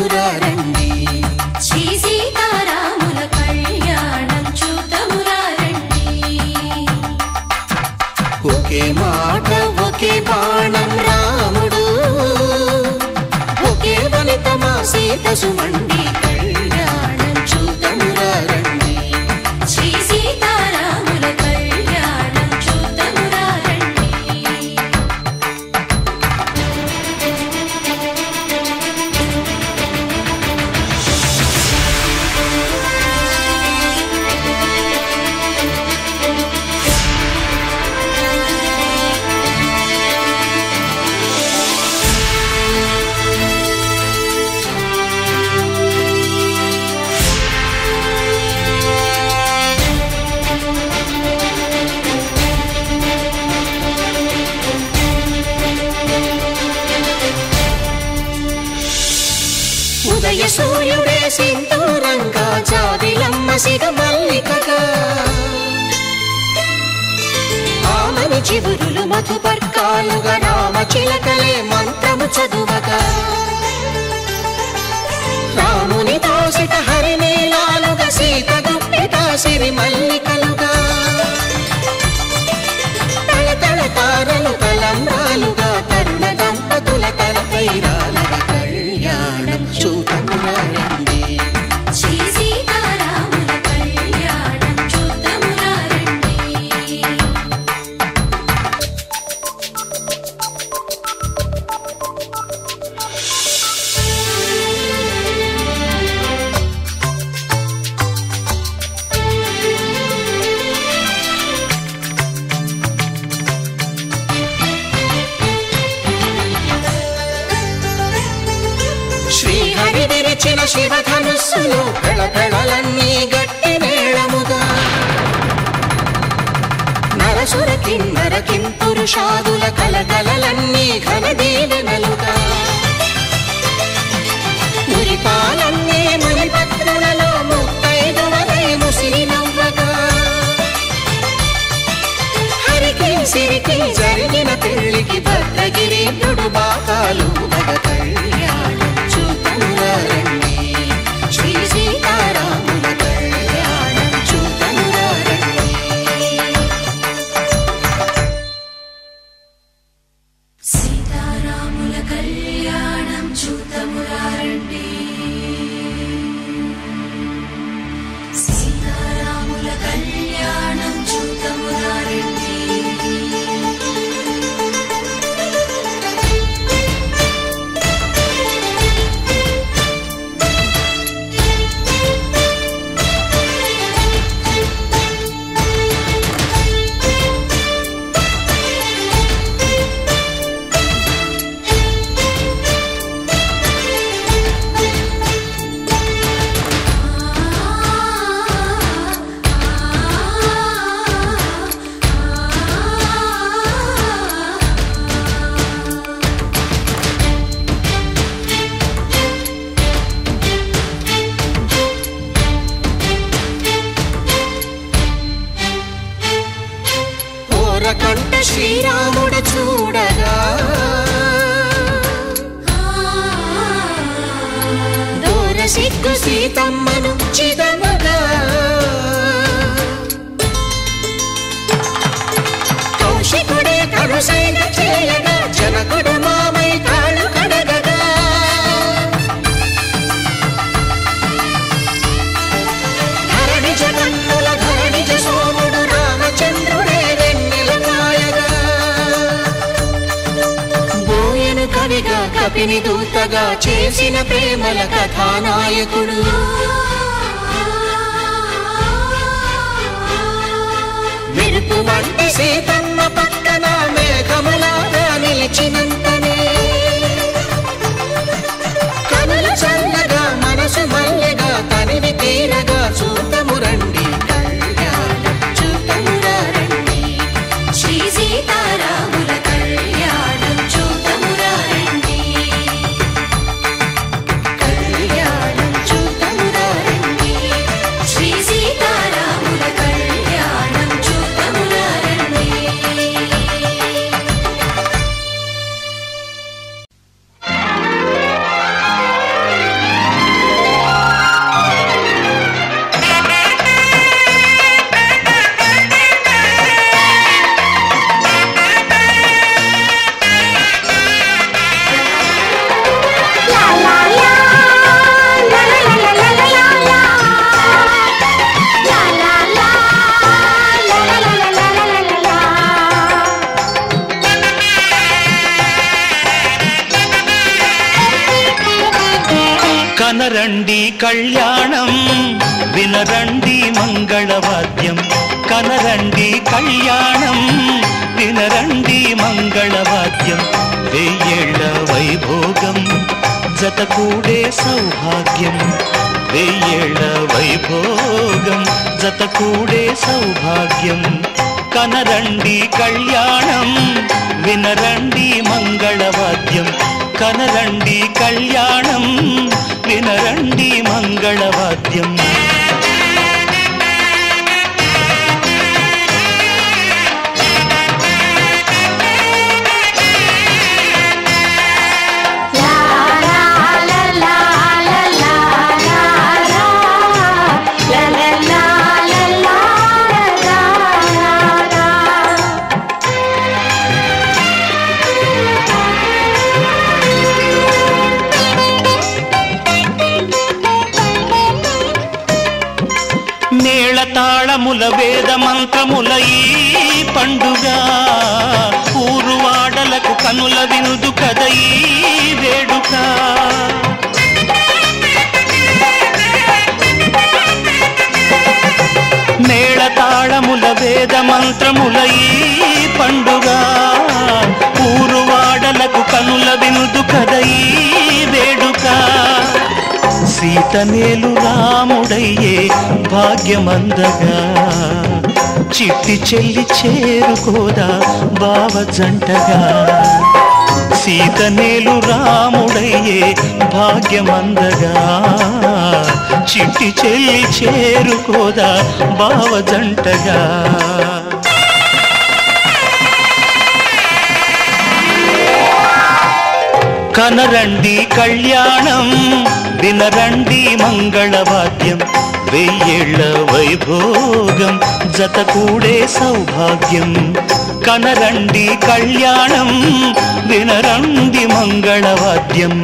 చూతమురారండి. శ్రీ సీతారాముల కళ్యాణం చూతమురారండి. ఒకే మాట ఒకే బాణం రాముడు, ఒకే వనిత మా సీత సుమండి కళ్యాణం చూతమురారండి. శ్రీ సీతారాముల కళ్యాణం చూతమురారండి. ఉదయ సూర్యుడే సింధూరంగా, జాబిలమ్మ సిగ మల్లికగా, ఆమని చివురులు మధుపర్కాలుగా, రామ చిలకలే మంత్రము చదువగా, రాముని దోసిట హరినీలాలుగా, సీత గుప్పిట సిరి మల్లికలుగా, తళతళ తారలు తలంబ్రాలుగా, తరుణ దంపతుల తలపైరాలుగా కళ్యాణం చూతమురారండి. శ్రీ సీతారాముల కళ్యాణం చూతమురారండి. శ్రీహరి విరిచిన శివధనుస్సులో పెళపెళలన్నీ గట్టి మేళముగా, నరసుర కిన్నర కింపురుషాదుల కలకలలన్నీ ఘన దీవెనలుగా, మురిపాలన్నీ మురిపత్రులలో ముత్తైదువలై ముసిరి నవ్వగా, హరికి సిరికి జరిగిన పెళ్లికి భద్రగిరి నుడు బాకాలు మగ కళ్యాణం చూతమురారండి. శ్రీ సీతారాముల కళ్యాణం చూతమురారండి. సీతారాముల కళ్యాణం చూతమురారండి. సీతారాముల కళ్యాణం చూతమురారండి. కంట శ్రీరాముడు చూడగా, దూర సిగ్గు సీతమ్మను చిదమగా, కౌశికుడే కరుసైన చేయగా, జనకుడు మామై కాళ్ళు కడగగా, ధరణి జగన్నుల ధరణిజ సోముడు రామచంద్రుడే కవిగా కపిని దూతగా చేసిన ప్రేమల కథానాయకుడు, మెరుపు వంటి సీతమ్మ పక్కన మేఘములాగా నిలిచినంతనే, కనులు చల్లగా మనసు మల్లెగా తనివి తీరగా చూతమురండి కళ్యాణం చూతమురారండి. శ్రీ సీతారాముల కళ్యాణం చూతమురారండి. కళ్యాణం చూతమురారండి. శ్రీ సీతారాముల కళ్యాణం చూతమురారండి. కనరండి కళ్యాణం వినరండి మంగళవాద్యం కనరండి కళ్యాణం వినరండి మంగళవాద్యం వెయ్యేళ్ల వైభోగం జతకూడే సౌభాగ్యం వెయ్యేళ్ల వైభోగం జతకూడే సౌభాగ్యం కనరండి కళ్యాణం వినరండి మంగళవాద్యం కనరండి కళ్యాణం వినరండి మంగళవాద్యం తాళముల వేద మంత్రముల ఈ పండుగ ఊరువాడలకు కనుల వినుదు కద ఈ వేడుక మేళ తాళముల వేద మంత్రముల ఈ పండుగ ఊరువాడలకు కనుల వినుదు కద ఈ వేడుక సీతనేలు రాముడయ్యే భాగ్యమందగా చిట్టి చెల్లి చేరుకోదా బావ జంటగా సీతనేలు రాముడయ్యే భాగ్యమందగా చిట్టి చెల్లి చేరుకోదా బావ జంటగా కనరండి కళ్యాణం వినరండి మంగళవాద్యం వెయ్యేళ్ల వైభోగం జతకూడే సౌభాగ్యం కనరండి కళ్యాణం వినరండి మంగళవాద్యం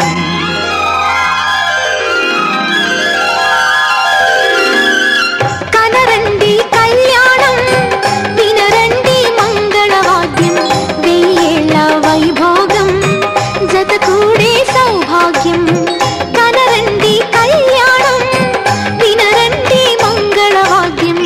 కనరండి కళ్యాణం వినరండి మంగళవాద్యం వెయ్యేళ్ల వైభోగం జతకూడే సౌభాగ్యం కనరండి కళ్యాణం వినరండి మంగళవాద్యం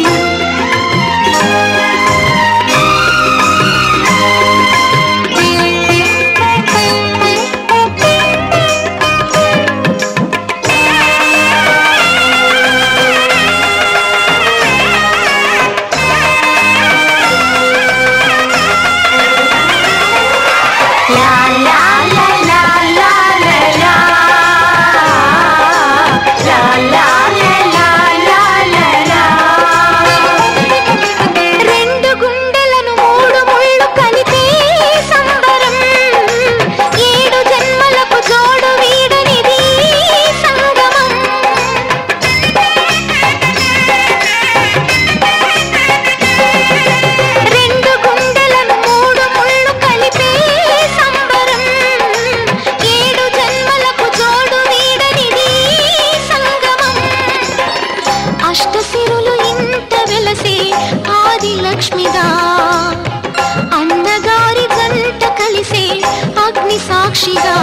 సాక్షిగా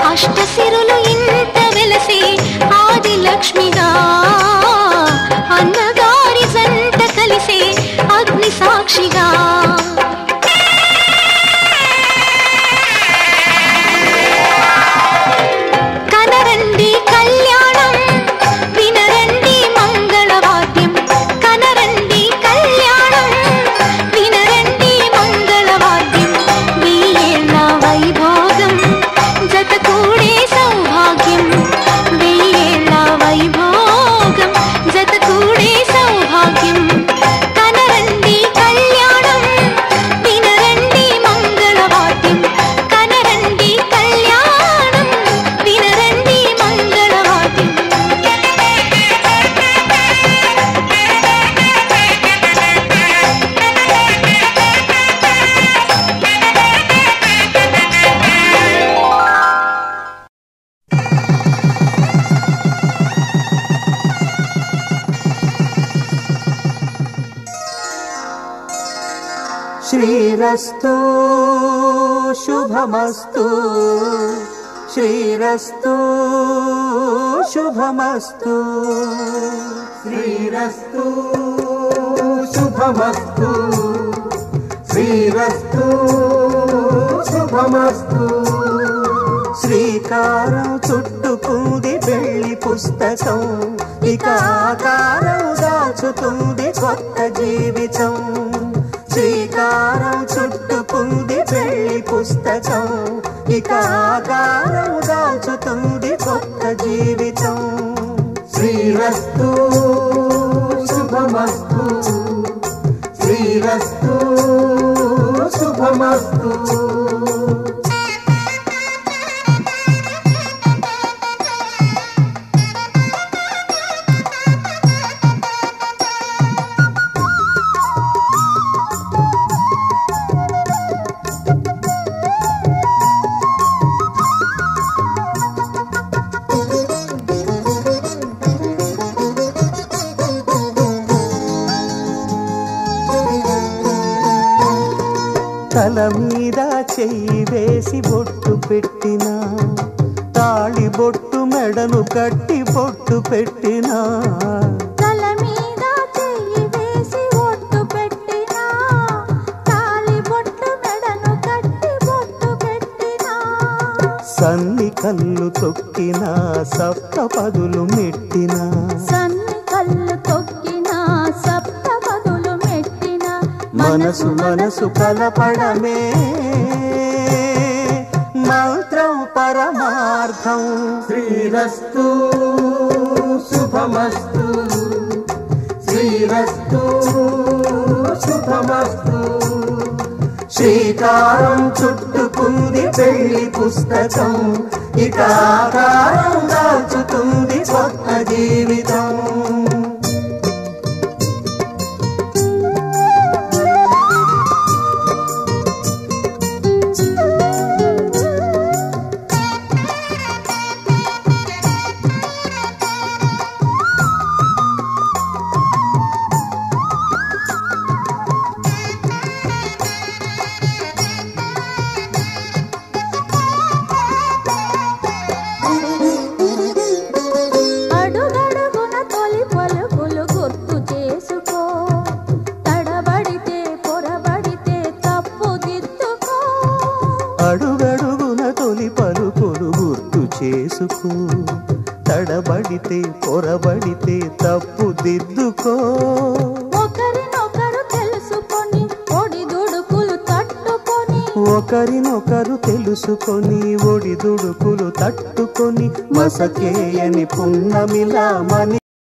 అష్టసిరులు ఇంత వెలసే ఆది లక్ష్మిగా అన్నగారి జంట కలిసే అగ్ని సాక్షిగా కనరండి కళ్యాణం వినరండి మంగళవాద్యం కనరండి కళ్యాణం వినరండి మంగళవాద్యం వెయ్యేళ్ల వైభోగం జతకూడే సౌభాగ్యం వెయ్యేళ్ల వైభోగం జతకూడే సౌభాగ్యం కనరండి కళ్యాణం వినరండి మంగళవాద్యం కనరండి కళ్యాణం వినరండి మంగళవాద్యం శ్రీరస్తు శుభమస్తు శ్రీరస్తు శుభమస్తు శ్రీరస్తు శుభమస్తు శ్రీరస్తు శుభమస్తు శ్రీకారం చుట్టుకుంది పెళ్లి పుస్తకం ఇక ఆకారం దాచుతుంది కొత్త జీవితం శ్రీకారం చుట్టుకుంది పెళ్లి పుస్తకం ఇక ఆకారం దాచుతుంది కొత్త జీవితం శ్రీరస్తు శుభమస్తు శ్రీరస్తు శుభమస్తు తల మీద చెయ్యి వేసి బొట్టు పెట్టినా తాళి బొట్టు మెడను కట్టి బొట్టు పెట్టినా తల మీద చెయ్యి వేసి బొట్టు పెట్టినా తాళి బొట్టు మెడను కట్టి బొట్టు పెట్టినా సన్ని కళ్ళు తొక్కినా సప్త పదులు మెట్టినా సన్ని కళ్ళు తొక్కినా సప్త పదులు మెట్టినా మనసు మనసు కలపడమే మంత్రం పరమార్థం శ్రీరస్తు శుభమస్తు శ్రీరస్తు శుభమస్తు శ్రీకారం చుట్టుకుంది పెళ్లి పుస్తకం ఇక ఆకారం దాచుతుంది కొత్త జీవితం అడుగడుగున తొలి పలుకులు గుర్తు చేసుకో తడబడితే పొరబడితే తప్పు దిద్దుకో అడుగడుగున తొలి పలుకులు గుర్తు చేసుకో తడబడితే పొరబడితే తప్పు దిద్దుకో ఒకరినొకరు తెలుసుకొని ఒడిదుడుకులు తట్టుకొని ఒకరినొకరు తెలుసుకొని ఒడిదుడుకులు తట్టుకొని మసకేయని పున్నమిలా మని